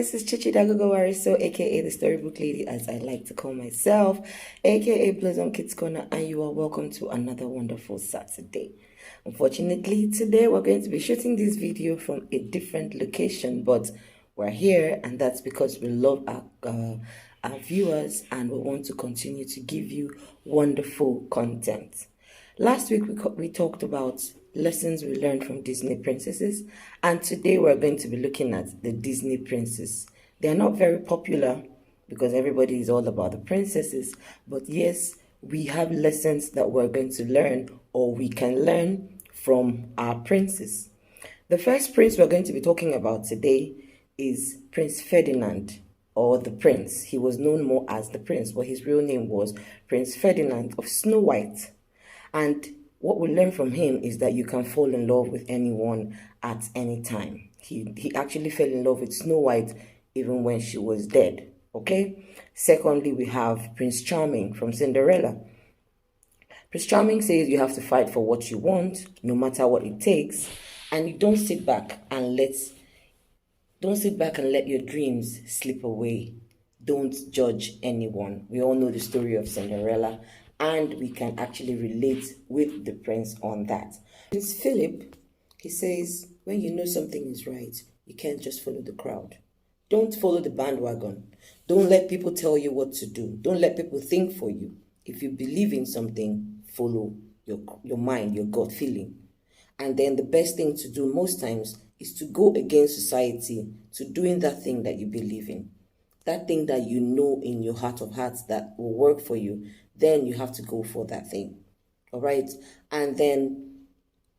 this is Chichi Dagogo Wariso, aka the Storybook Lady, as I like to call myself, aka Blossom Kids Corner, and you are welcome to another wonderful Saturday. Unfortunately, today we're going to be shooting this video from a different location, but we're here, and that's because we love our viewers and we want to continue to give you wonderful content. Last week we talked about lessons we learned from Disney princesses, and today we're going to be looking at the Disney princess. They are not very popular because everybody is all about the princesses, but yes, we have lessons that we're going to learn, or we can learn from our princes. The first prince we're going to be talking about today is Prince Ferdinand, or the prince. He was known more as the prince, but his real name was Prince Ferdinand of Snow White. And what we learn from him is that you can fall in love with anyone at any time. He actually fell in love with Snow White even when she was dead, okay? Secondly, we have Prince Charming from Cinderella. Prince Charming says you have to fight for what you want, no matter what it takes, and you don't sit back and let your dreams slip away. Don't judge anyone. We all know the story of Cinderella, and we can actually relate with the prince on that. Prince Philip, he says, when you know something is right, you can't just follow the crowd. Don't follow the bandwagon. Don't let people tell you what to do. Don't let people think for you. If you believe in something, follow your mind, your gut feeling. And then the best thing to do most times is to go against society, to doing that thing that you believe in. That thing that you know in your heart of hearts that will work for you, then you have to go for that thing. All right? And then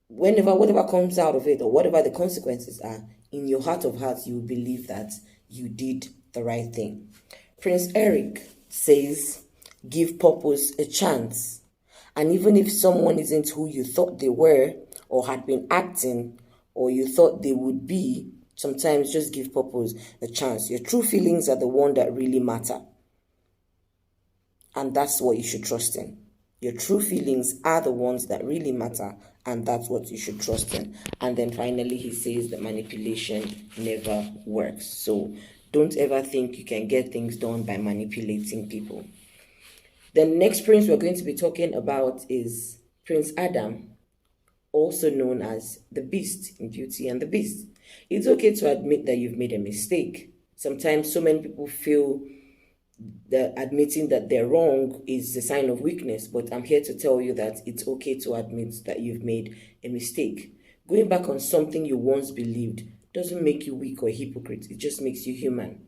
whatever comes out of it, or whatever the consequences are, in your heart of hearts, you will believe that you did the right thing. Prince Eric says, give purpose a chance. And even if someone isn't who you thought they were, or had been acting, or you thought they would be, sometimes just give purpose a chance. Your true feelings are the one that really matter. And that's what you should trust in. Your true feelings are the ones that really matter, and that's what you should trust in. And then finally, he says that manipulation never works. So don't ever think you can get things done by manipulating people. The next prince we're going to be talking about is Prince Adam, also known as the Beast in Beauty and the Beast. It's okay to admit that you've made a mistake. Sometimes so many people feel that admitting that they're wrong is a sign of weakness, but I'm here to tell you that it's okay to admit that you've made a mistake. Going back on something you once believed doesn't make you weak or a hypocrite. It just makes you human.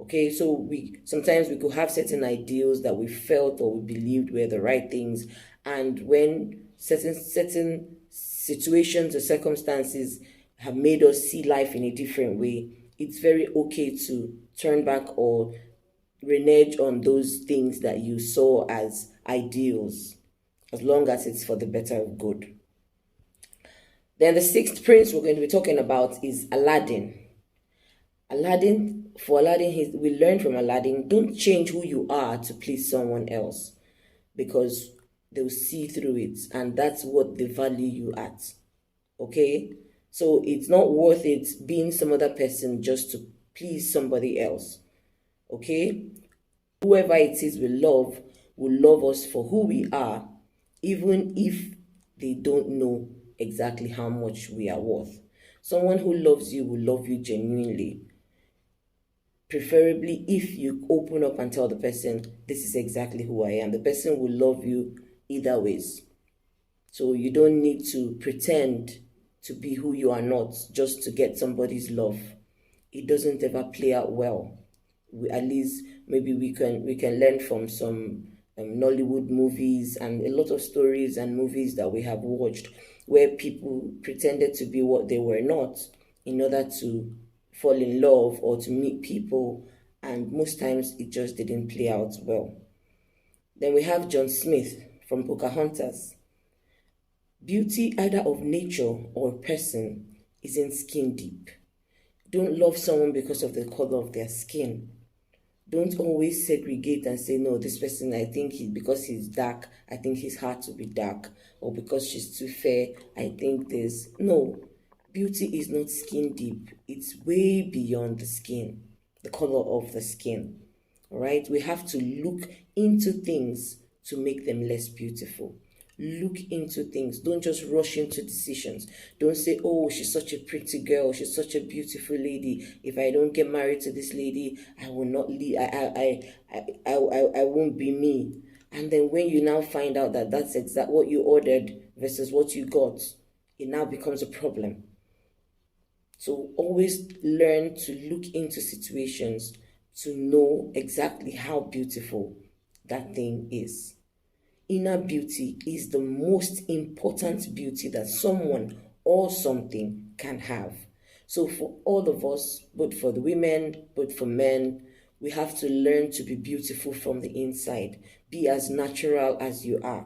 Okay, so sometimes we could have certain ideals that we felt or we believed were the right things, and when certain situations or circumstances have made us see life in a different way, it's very okay to turn back or renege on those things that you saw as ideals, as long as it's for the better of good. Then the sixth prince we're going to be talking about is Aladdin. For Aladdin, we learned from Aladdin, don't change who you are to please someone else, because they'll see through it, and that's what they value you at. Okay? So it's not worth it being some other person just to please somebody else. Okay? Whoever it is we love will love us for who we are, even if they don't know exactly how much we are worth. Someone who loves you will love you genuinely. Preferably if you open up and tell the person, this is exactly who I am. The person will love you either ways. So you don't need to pretend to be who you are not just to get somebody's love. It doesn't ever play out well. At least maybe we can learn from some Nollywood movies and a lot of stories and movies that we have watched where people pretended to be what they were not in order to fall in love or to meet people, and most times it just didn't play out well. Then we have John Smith from Pocahontas. Beauty, either of nature or person, isn't skin deep. Don't love someone because of the color of their skin. Don't always segregate and say, no, this person, I think because he's dark, I think his heart will be dark. Or because she's too fair, I think this. No, beauty is not skin deep. It's way beyond the skin. the color of the skin. All right, we have to look into things to make them less beautiful. Look into things. Don't just rush into decisions. Don't say, oh, she's such a pretty girl, she's such a beautiful lady. If I don't get married to this lady, I will not leave. I won't be me. And then when you now find out that that's exactly what you ordered versus what you got, it now becomes a problem. So always learn to look into situations to know exactly how beautiful that thing is. Inner beauty is the most important beauty that someone or something can have. So for all of us, both for the women, both for men, we have to learn to be beautiful from the inside. Be as natural as you are.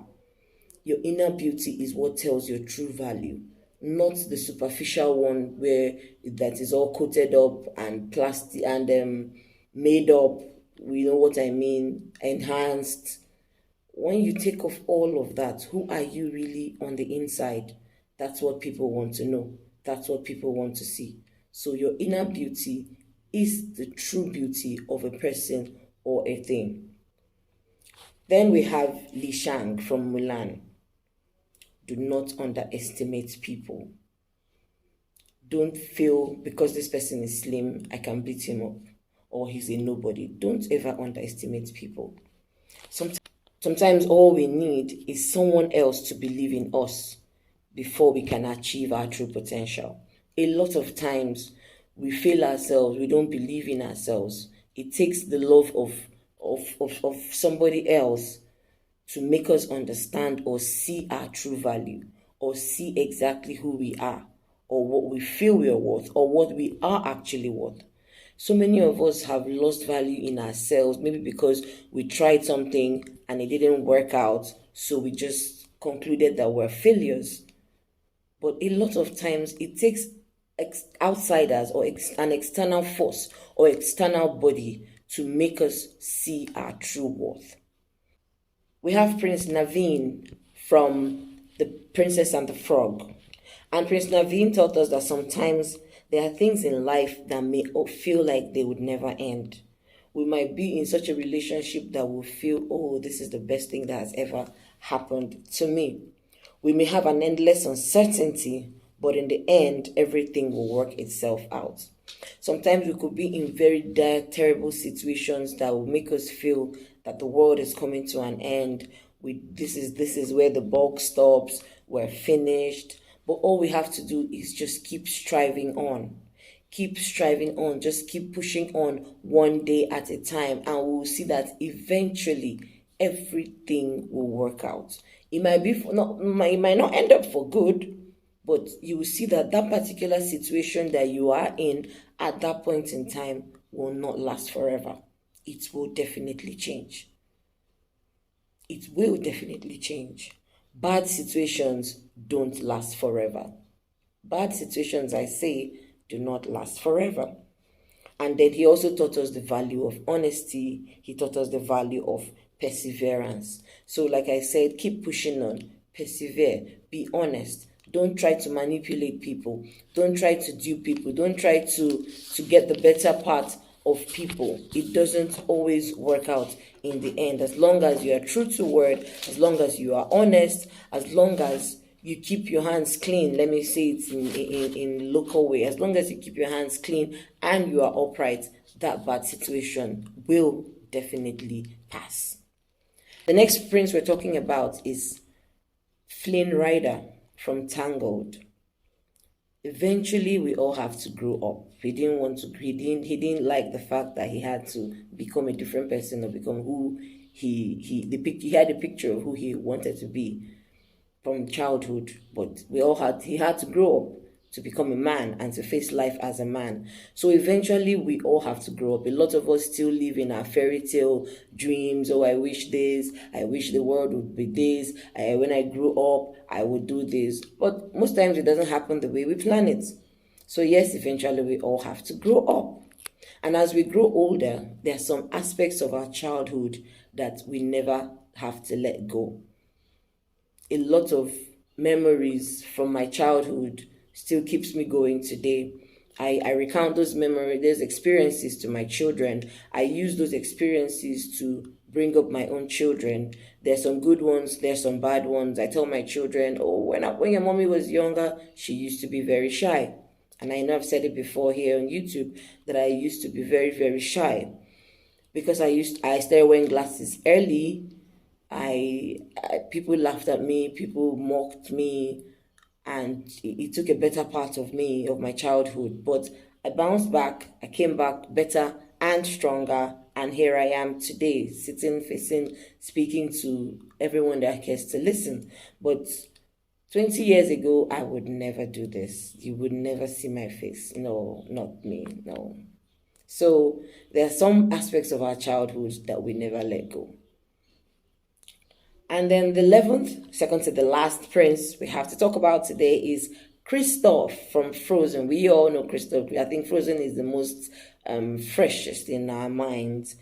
Your inner beauty is what tells your true value, not the superficial one where that is all coated up and plastic and made up. You know what I mean? Enhanced. When you take off all of that, who are you really on the inside? That's what people want to know. That's what people want to see. So your inner beauty is the true beauty of a person or a thing. Then we have Li Shang from Mulan. Do not underestimate people. Don't feel because this person is slim, I can beat him up, or he's a nobody. Don't ever underestimate people. Sometimes all we need is someone else to believe in us before we can achieve our true potential. A lot of times we fail ourselves, we don't believe in ourselves. It takes the love of somebody else to make us understand or see our true value, or see exactly who we are, or what we feel we are worth, or what we are actually worth. So many of us have lost value in ourselves, maybe because we tried something and it didn't work out, so we just concluded that we're failures. But a lot of times it takes outsiders or an external force or external body to make us see our true worth. We have Prince Naveen from The Princess and the Frog. And Prince Naveen taught us that sometimes there are things in life that may feel like they would never end. We might be in such a relationship that will feel, oh, this is the best thing that has ever happened to me. We may have an endless uncertainty, but in the end, everything will work itself out. Sometimes we could be in very dire, terrible situations that will make us feel that the world is coming to an end. This is where the bulk stops. We're finished. But all we have to do is just keep striving on. Keep striving on. Just keep pushing on one day at a time, and we'll see that eventually everything will work out. It might not end up for good, but you will see that that particular situation that you are in at that point in time will not last forever. It will definitely change. It will definitely change. Bad situations don't last forever. Bad situations, I say, do not last forever. And then he also taught us the value of honesty. He taught us the value of perseverance. So like I said, keep pushing on, persevere, be honest. Don't try to manipulate people. Don't try to dupe people. Don't try to get the better part of people. It doesn't always work out in the end. As long as you are true to word, as long as you are honest, as long as you keep your hands clean, let me say it in local way, as long as you keep your hands clean and you are upright, that bad situation will definitely pass. The next prince we're talking about is Flynn Rider from Tangled. Eventually we all have to grow up. He didn't like the fact that he had to become a different person or become who he had a picture of who he wanted to be from childhood, but he had to grow up to become a man and to face life as a man. So eventually we all have to grow up. A lot of us still live in our fairy tale dreams. Oh, I wish this, I wish the world would be this, when I grew up I would do this. But most times it doesn't happen the way we plan it. So yes, eventually we all have to grow up. And as we grow older, there are some aspects of our childhood that we never have to let go. A lot of memories from my childhood still keeps me going today. I recount those memories, those experiences to my children. I use those experiences to bring up my own children. There's some good ones, there's some bad ones. I tell my children, oh, when your mommy was younger, she used to be very shy. And I know I've said it before here on YouTube that I used to be very, very shy because I started wearing glasses early. People laughed at me, people mocked me, and it took a better part of me, of my childhood. But I bounced back, I came back better and stronger, and here I am today, sitting, facing, speaking to everyone that cares to listen. But 20 years ago, I would never do this. You would never see my face. No, not me, no. So there are some aspects of our childhood that we never let go. And then the 11th, second to the last prince we have to talk about today is Kristoff from Frozen. We all know Kristoff. I think Frozen is the most freshest in our minds.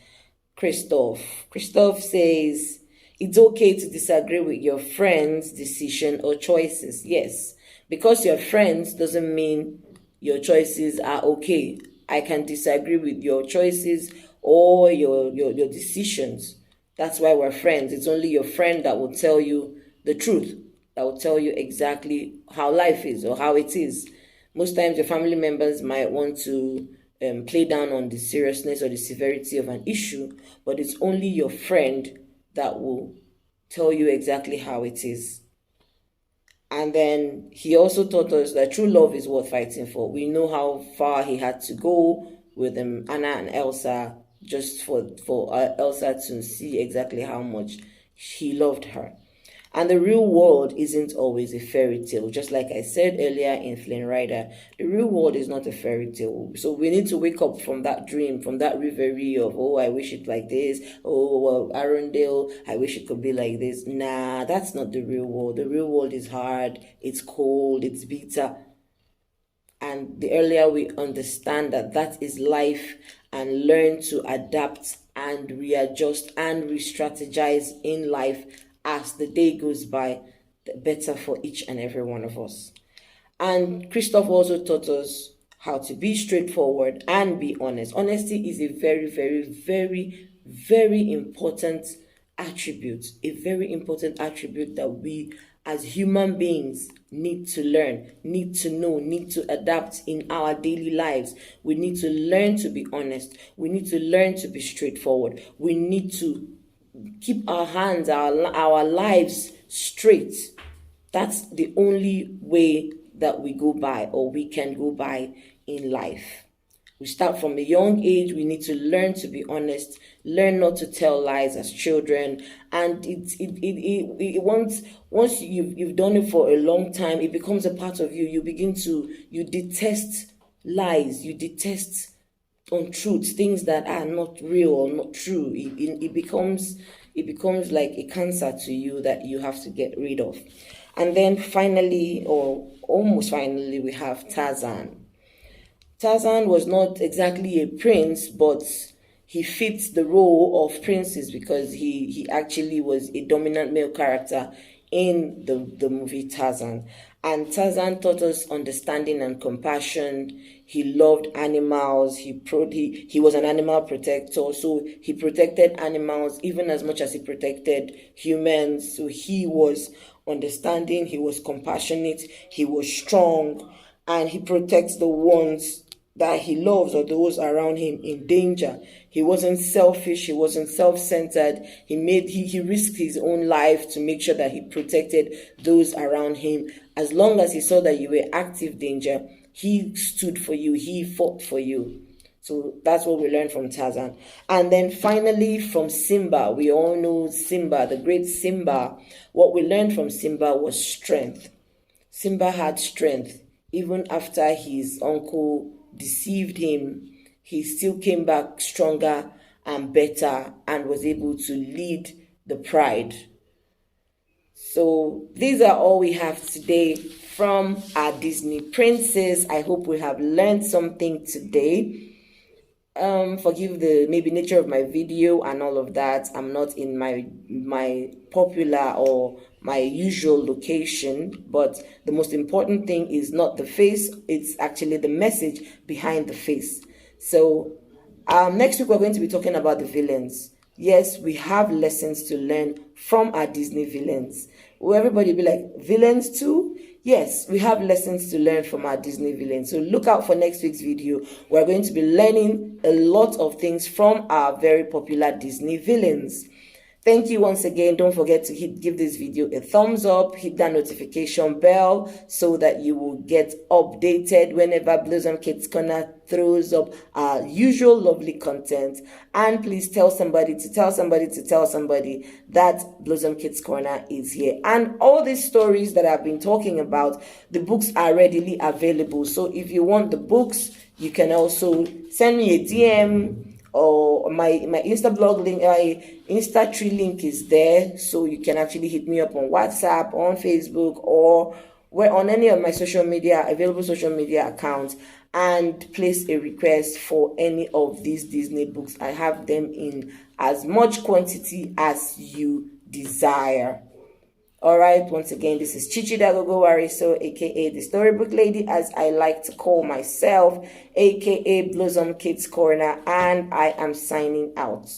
Kristoff says, it's okay to disagree with your friend's decision or choices. Yes, because you're friends doesn't mean your choices are okay. I can disagree with your choices or your decisions. That's why we're friends. It's only your friend that will tell you the truth, that will tell you exactly how life is or how it is. Most times your family members might want to play down on the seriousness or the severity of an issue, but it's only your friend that will tell you exactly how it is. And then he also taught us that true love is worth fighting for. We know how far he had to go with Anna and Elsa, just for Elsa to see exactly how much he loved her. And the real world isn't always a fairy tale. Just like I said earlier in Flynn Rider, the real world is not a fairy tale. So we need to wake up from that dream, from that reverie of, oh, I wish it like this. Oh, well, Arundel, I wish it could be like this. Nah, that's not the real world. The real world is hard, it's cold, it's bitter. And the earlier we understand that that is life and learn to adapt and readjust and re-strategize in life as the day goes by, the better for each and every one of us. And Kristoff also taught us how to be straightforward and be honest. Honesty is a very, very, very, very important attribute, a very important attribute that we as human beings need to learn, need to know, need to adapt in our daily lives. We need to learn to be honest. We need to learn to be straightforward. We need to keep our hands, our lives straight. That's the only way that we go by, or we can go by in life. We start from a young age. We need to learn to be honest, learn not to tell lies as children. And once you've done it for a long time, it becomes a part of you. You detest lies, you detest untruths, things that are not real or not true. It becomes like a cancer to you that you have to get rid of. And then finally, or almost finally, we have Tarzan. Tarzan was not exactly a prince, but he fits the role of princes because he actually was a dominant male character in the movie Tarzan. And Tarzan taught us understanding and compassion. He loved animals. He was an animal protector, so he protected animals even as much as he protected humans. So he was understanding, he was compassionate, he was strong, and he protects the ones that he loves or those around him in danger. He wasn't selfish, he wasn't self-centered. He risked his own life to make sure that he protected those around him. As long as he saw that you were active danger, he stood for you, he fought for you. So that's what we learned from Tarzan. And then finally from Simba, we all know Simba, the great Simba. What we learned from Simba was strength. Simba had strength. Even after his uncle deceived him, he still came back stronger and better and was able to lead the pride. So these are all we have today from our Disney princess. I hope we have learned something today. Forgive the maybe nature of my video and all of that. I'm not in my popular or my usual location, but the most important thing is not the face, it's actually the message behind the face. So next week we're going to be talking about the villains. Yes, we have lessons to learn from our Disney villains. Will everybody be like, villains too? Yes, we have lessons to learn from our Disney villains. So look out for next week's video. We're going to be learning a lot of things from our very popular Disney villains. Thank you once again. Don't forget to give this video a thumbs up, hit that notification bell so that you will get updated whenever Blossom Kids Corner throws up our usual lovely content. And please tell somebody that Blossom Kids Corner is here. And all these stories that I've been talking about, the books are readily available. So if you want the books, you can also send me a DM, or my Insta blog link, my Insta tree link is there, so you can actually hit me up on WhatsApp, on Facebook, or where on any of my available social media accounts, and place a request for any of these Disney books. I have them in as much quantity as you desire. All right, once again, this is Chichi Dagogo Wariso, aka the Storybook Lady, as I like to call myself, aka Blossom Kids Corner, and I am signing out.